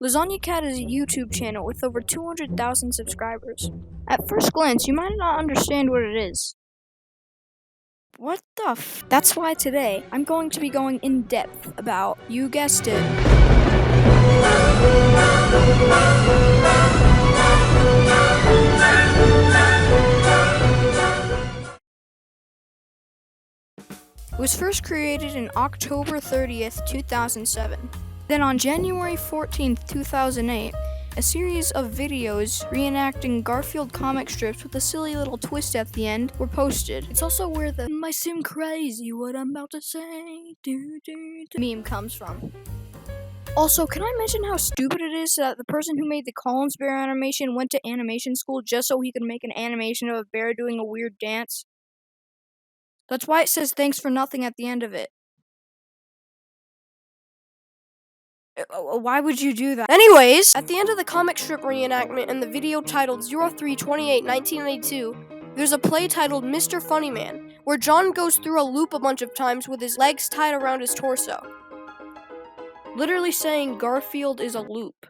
Lasagna Cat is a YouTube channel with over 200,000 subscribers. At first glance, you might not understand what it is. What the f? That's why today, I'm going to be going in depth about, you guessed it, it was first created in October 30th, 2007. Then on January 14th, 2008, a series of videos reenacting Garfield comic strips with a silly little twist at the end were posted. It's also where the "might seem crazy what I'm about to say" meme comes from. Also, can I mention how stupid it is that the person who made the Collins Bear animation went to animation school just so he could make an animation of a bear doing a weird dance? That's why it says "thanks for nothing" at the end of it. Why would you do that? Anyways, at the end of the comic strip reenactment in the video titled 03/28/1982, there's a play titled Mr. Funnyman, where John goes through a loop a bunch of times with his legs tied around his torso. Literally saying Garfield is a loop.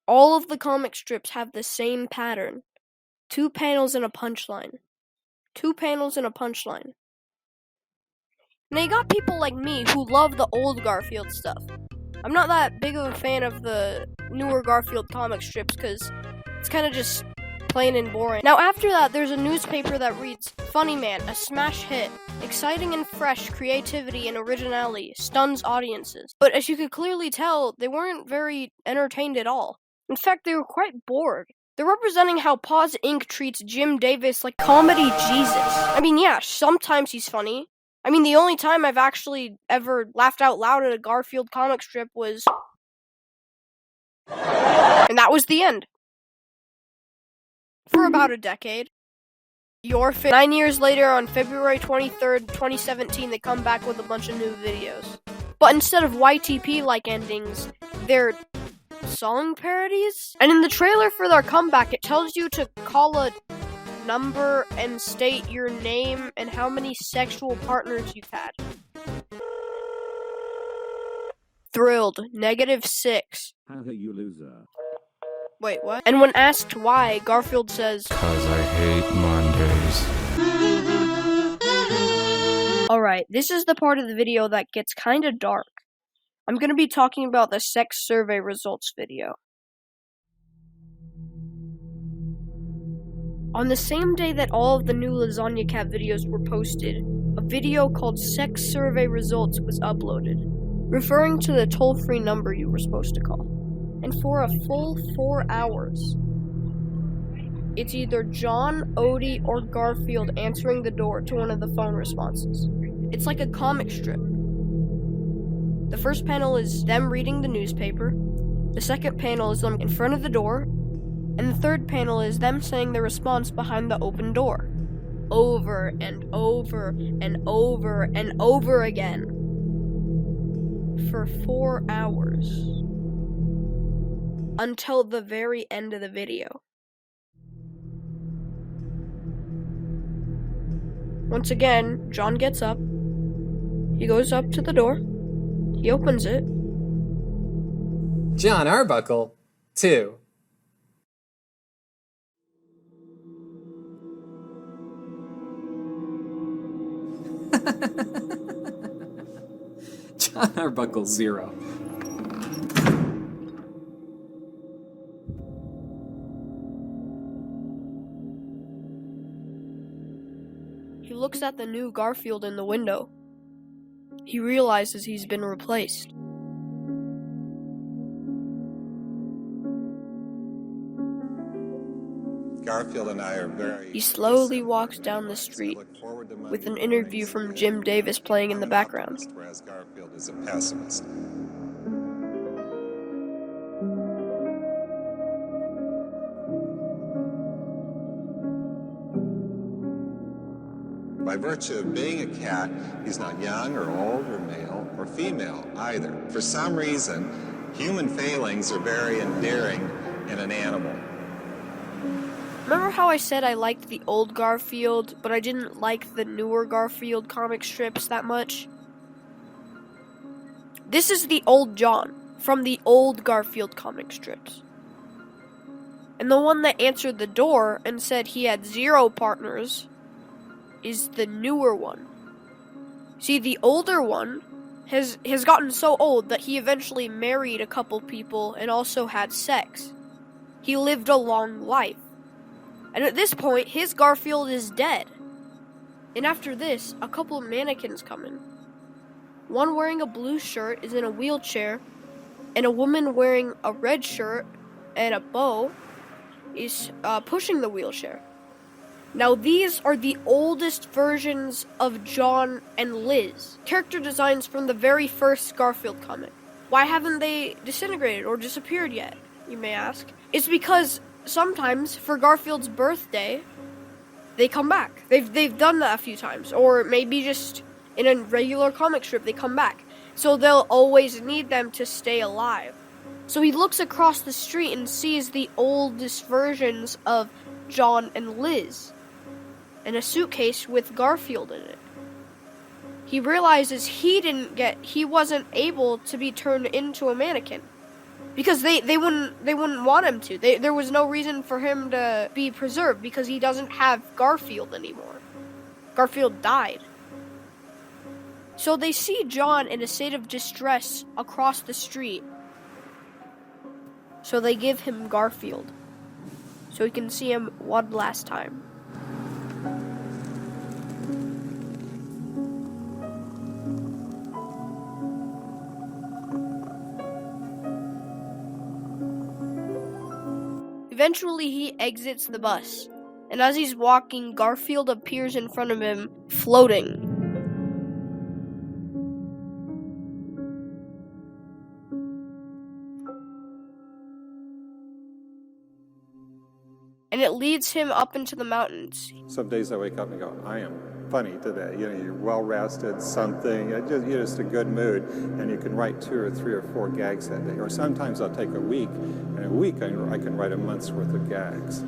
All of the comic strips have the same pattern. 2 panels and a punchline. 2 panels and a punchline. Now you got people like me who love the old Garfield stuff. I'm not that big of a fan of the newer Garfield comic strips because it's kind of just plain and boring. Now after that, there's a newspaper that reads, "Funny Man, a smash hit. Exciting and fresh creativity and originality stuns audiences." But as you could clearly tell, they weren't very entertained at all. In fact, they were quite bored. They're representing how Paws Inc. treats Jim Davis like comedy Jesus. I mean, yeah, sometimes he's funny. I mean, the only time I've actually ever laughed out loud at a Garfield comic strip was... and that was the end. For about a decade. 9 years later, on February 23rd, 2017, they come back with a bunch of new videos. But instead of YTP-like endings, they're song parodies? And in the trailer for their comeback, it tells you to call a number and state your name and how many sexual partners you've had. Thrilled, -6. You loser. Wait, what? And when asked why, Garfield says, "'Cause I hate Mondays." Alright, this is the part of the video that gets kinda dark. I'm gonna be talking about the sex survey results video. On the same day that all of the new Lasagna Cat videos were posted, a video called Sex Survey Results was uploaded, referring to the toll-free number you were supposed to call. And for a full 4 hours, it's either John, Odie, or Garfield answering the door to one of the phone responses. It's like a comic strip. The first panel is them reading the newspaper, the second panel is them in front of the door, and the third panel is them saying their response behind the open door. Over and over and over and over again. For 4 hours. Until the very end of the video. Once again, John gets up. He goes up to the door. He opens it. John Arbuckle, 2. John Arbuckle, 0. He looks at the new Garfield in the window. He realizes he's been replaced. Garfield and I are very... He slowly walks down the street with an interview from Jim Davis playing in the background. Whereas Garfield is a pessimist. By virtue of being a cat, he's not young or old or male or female either. For some reason, human failings are very endearing in an animal. Remember how I said I liked the old Garfield, but I didn't like the newer Garfield comic strips that much? This is the old John. from the old Garfield comic strips. And the one that answered the door and said he had 0 partners is the newer one. See, the older one has gotten so old that he eventually married a couple people and also had sex. He lived a long life. And at this point, his Garfield is dead. And after this, a couple of mannequins come in. One wearing a blue shirt is in a wheelchair, and a woman wearing a red shirt and a bow is pushing the wheelchair. Now, these are the oldest versions of John and Liz, character designs from the very first Garfield comic. Why haven't they disintegrated or disappeared yet, you may ask? It's because sometimes, for Garfield's birthday, they come back. They've done that a few times, or maybe just in a regular comic strip, they come back. So they'll always need them to stay alive. So he looks across the street and sees the oldest versions of John and Liz, and a suitcase with Garfield in it. He realizes he wasn't able to be turned into a mannequin. Because they wouldn't want him to. There was no reason for him to be preserved because he doesn't have Garfield anymore. Garfield died. So they see John in a state of distress across the street. So they give him Garfield, so he can see him one last time. Eventually, he exits the bus, and as he's walking, Garfield appears in front of him, floating. And it leads him up into the mountains. Some days I wake up and go, I am funny today. You know, you're well rested, something, you're just a good mood, and you can write 2 or 3 or 4 gags that day. Or sometimes I'll take a week, and a week I can write a month's worth of gags.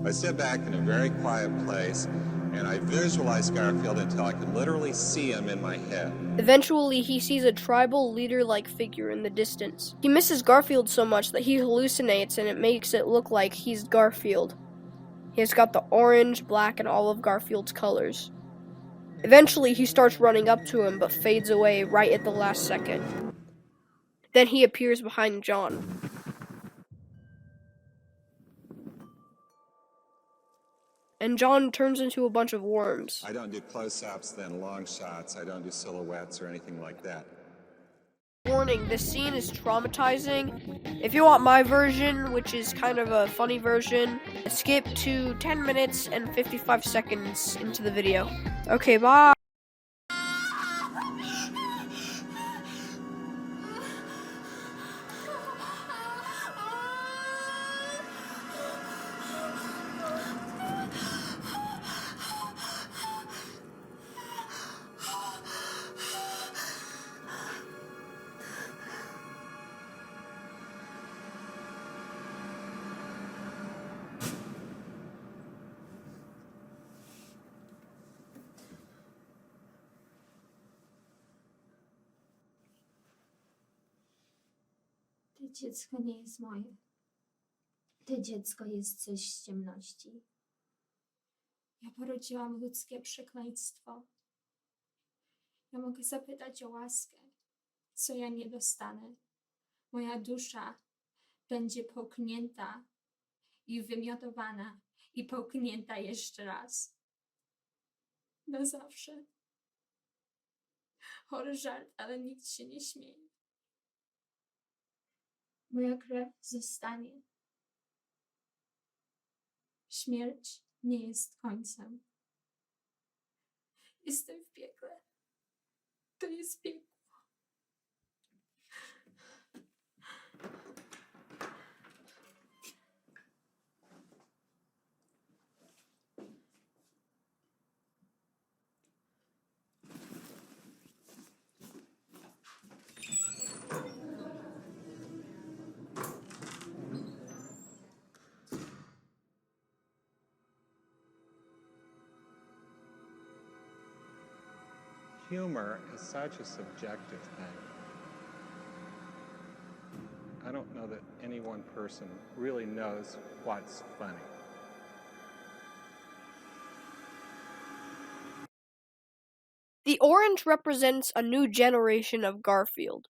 I sit back in a very quiet place, and I visualize Garfield until I can literally see him in my head. Eventually, he sees a tribal leader-like figure in the distance. He misses Garfield so much that he hallucinates, and it makes it look like he's Garfield. He has got the orange, black, and all of Garfield's colors. Eventually, he starts running up to him, but fades away right at the last second. Then he appears behind John. And John turns into a bunch of worms. I don't do close-ups, then long shots. I don't do silhouettes or anything like that. Warning, this scene is traumatizing. If you want my version, which is kind of a funny version, skip to 10 minutes and 55 seconds into the video. Okay, bye. To dziecko nie jest moje. To dziecko jest coś z ciemności. Ja porodziłam ludzkie przekleństwo. Ja mogę zapytać o łaskę, co ja nie dostanę. Moja dusza będzie połknięta i wymiotowana i połknięta jeszcze raz. Na zawsze. Chory żart, ale nikt się nie śmieje. Moja krew zostanie. Śmierć nie jest końcem. Jestem w piekle. To jest piekło. humor is such a subjective thing. I don't know that any one person really knows what's funny. The orange represents a new generation of Garfield.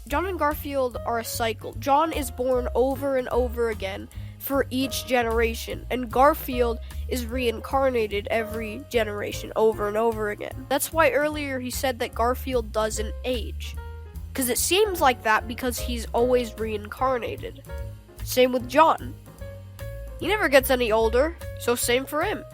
John and Garfield are a cycle. John is born over and over again for each generation, and Garfield is reincarnated every generation over and over again. That's why earlier he said that Garfield doesn't age, because it seems like that because he's always reincarnated. Same with John. He never gets any older, so same for him.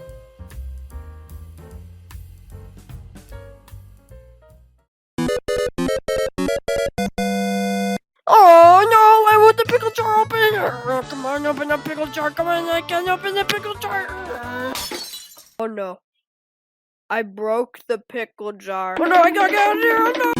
Oh no, I want the pickle jar open! Oh, come on, open the pickle jar, come on, I can't open the pickle jar! Oh no. I broke the pickle jar. Oh no, I gotta get out of here, oh no!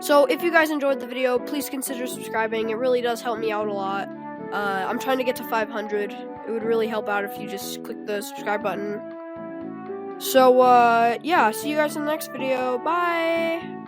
So, if you guys enjoyed the video, please consider subscribing. It really does help me out a lot. I'm trying to get to 500. It would really help out if you just click the subscribe button. So, yeah, see you guys in the next video. Bye!